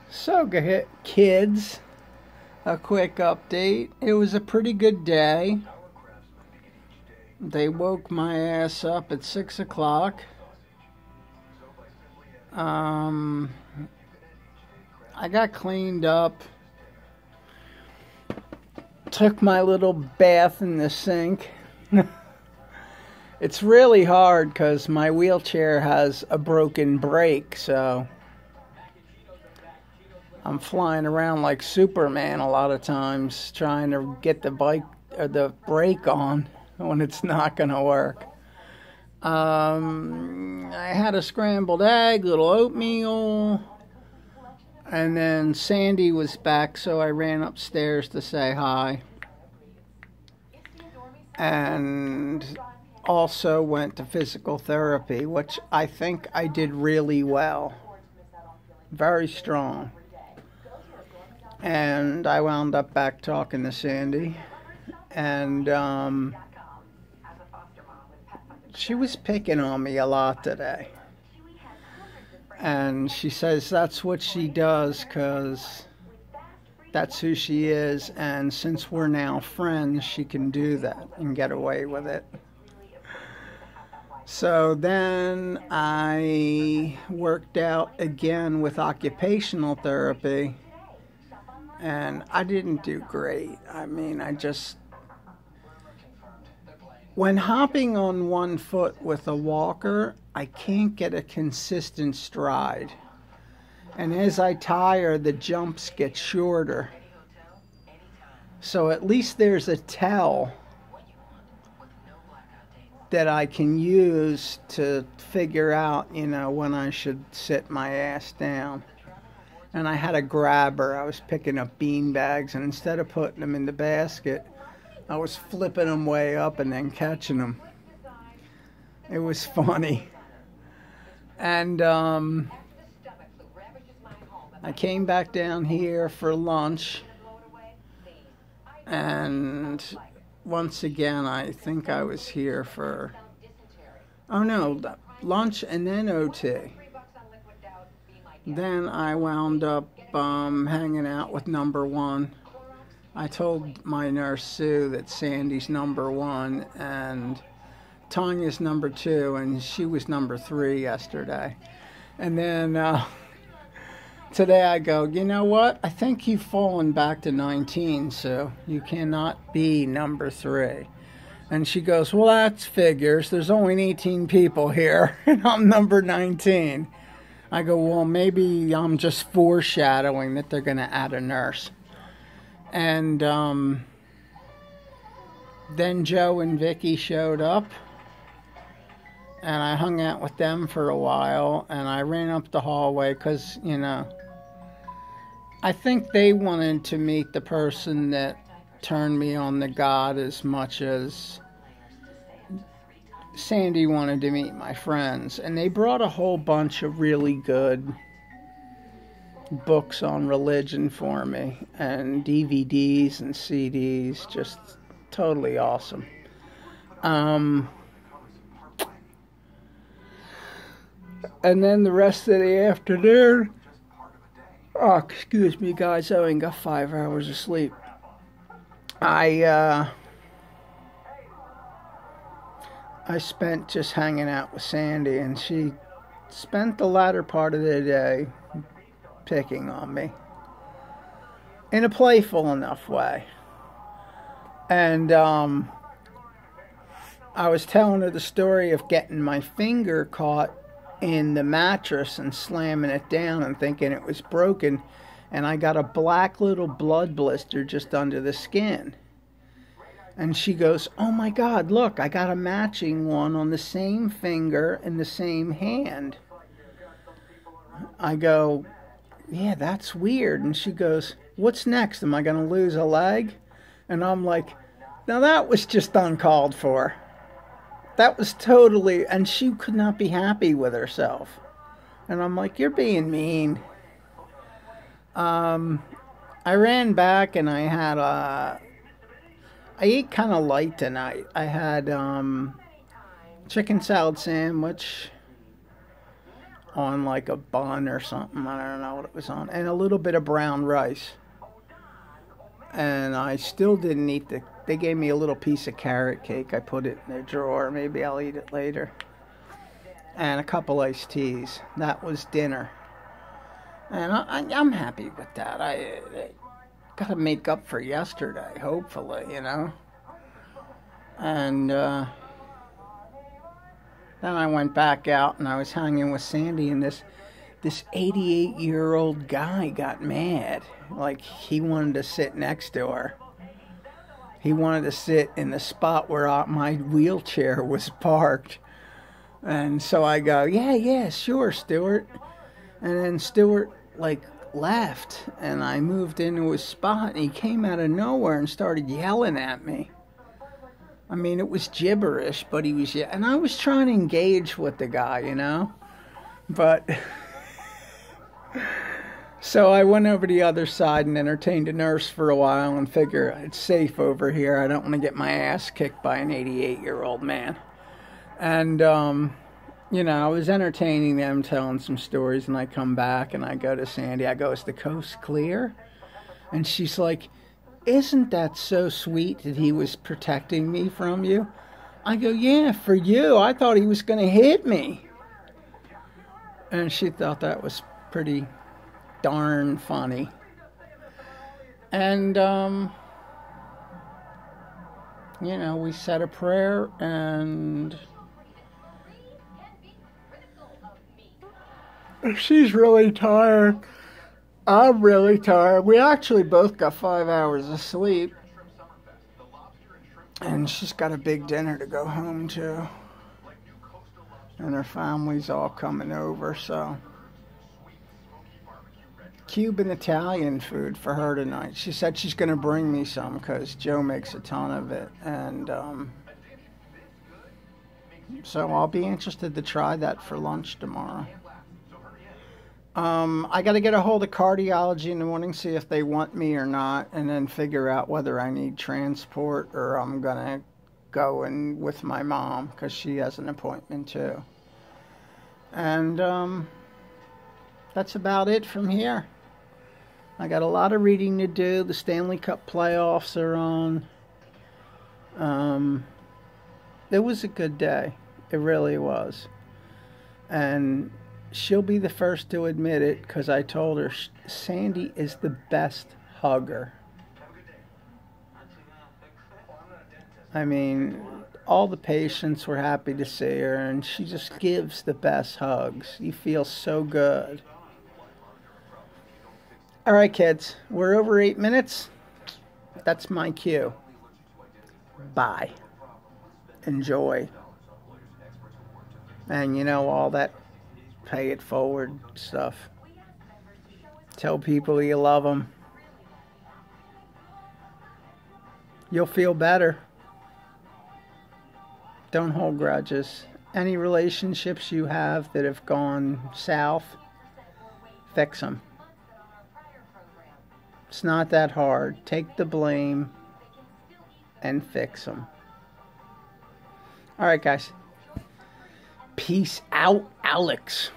So, kids, a quick update. It was a pretty good day. They woke my ass up at 6 o'clock. Um, I got cleaned up, took my little bath in the sink. It's really hard because my wheelchair has a broken brake, so I'm flying around like Superman a lot of times trying to get the bike or the brake on when it's not going to work. I had a scrambled egg, little oatmeal, and then Sandy was back, so I ran upstairs to say hi. And also went to physical therapy, which I think I did really well. Very strong. And I wound up back talking to Sandy. And she was picking on me a lot today. And she says that's what she does because that's who she is. And since we're now friends, she can do that and get away with it. So then I worked out again with occupational therapy, and I didn't do great. I mean, when hopping on one foot with a walker, I can't get a consistent stride. And as I tire, the jumps get shorter. So at least there's a tell that I can use to figure out, when I should sit my ass down. And I had a grabber. I was picking up bean bags, and instead of putting them in the basket, I was flipping them way up and then catching them. It was funny. And I came back down here for lunch, and once again, I think I was here for, lunch and then OT. Then I wound up hanging out with number one. I told my nurse, Sue, that Sandy's number one and Tanya's number two, and she was number three yesterday. And then today I go, you know what? I think you've fallen back to 19, so you cannot be number three. And she goes, well, that's figures. There's only 18 people here, and I'm number 19. I go, well, maybe I'm just foreshadowing that they're going to add a nurse. And then Joe and Vicky showed up, and I hung out with them for a while, and I ran up the hallway because, I think they wanted to meet the person that turned me on to God as much as Sandy wanted to meet my friends. And they brought a whole bunch of really good books on religion for me, and DVDs and CDs, just totally awesome. And then the rest of the afternoon, oh, excuse me, guys, I only got 5 hours of sleep. I spent just hanging out with Sandy, and she spent the latter part of the day picking on me in a playful enough way. And I was telling her the story of getting my finger caught in the mattress and slamming it down and thinking it was broken, and I got a black little blood blister just under the skin. And she goes, oh my God, look, I got a matching one on the same finger in the same hand. I go, yeah, that's weird. And she goes, what's next? Am I going to lose a leg? And I'm like, now that was just uncalled for. That was totally, and she could not be happy with herself. And I'm like, you're being mean. I ran back and I ate kind of light tonight. I had chicken salad sandwich, on like a bun or something. I don't know what it was on. And a little bit of brown rice. And I still didn't eat they gave me a little piece of carrot cake. I put it in the drawer. Maybe I'll eat it later. And a couple iced teas. That was dinner. And I'm happy with that. I got to make up for yesterday, hopefully, you know. And then I went back out and I was hanging with Sandy, and this 88-year-old guy got mad. Like, he wanted to sit next to her. He wanted to sit in the spot where my wheelchair was parked. And so I go, yeah, sure, Stuart. And then Stuart, like, left. And I moved into his spot, and he came out of nowhere and started yelling at me. I mean, it was gibberish, but he was... And I was trying to engage with the guy, you know? But... So I went over to the other side and entertained a nurse for a while and figure it's safe over here. I don't want to get my ass kicked by an 88-year-old man. And, you know, I was entertaining them, telling some stories, and I come back and I go to Sandy. I go, is the coast clear? And she's like, isn't that so sweet that he was protecting me from you? I go, yeah, for you. I thought he was going to hit me. And she thought that was pretty darn funny. And, you know, we said a prayer, and she's really tired. I'm really tired. We actually both got 5 hours of sleep. And she's got a big dinner to go home to. And her family's all coming over, so... Cuban Italian food for her tonight. She said she's going to bring me some because Joe makes a ton of it. And so I'll be interested to try that for lunch tomorrow. I got to get a hold of cardiology in the morning, see if they want me or not, and then figure out whether I need transport or I'm going to go in with my mom because she has an appointment too. And that's about it from here. I got a lot of reading to do. The Stanley Cup playoffs are on. It was a good day. It really was. And she'll be the first to admit it because I told her Sandy is the best hugger. I mean, all the patients were happy to see her, and she just gives the best hugs. You feel so good. All right, kids, we're over 8 minutes. That's my cue. Bye. Enjoy. And you know, all that pay it forward stuff. Tell people you love them. You'll feel better. Don't hold grudges. Any relationships you have that have gone south, fix them. It's not that hard. Take the blame and fix them. All right, guys. Peace out, Alex.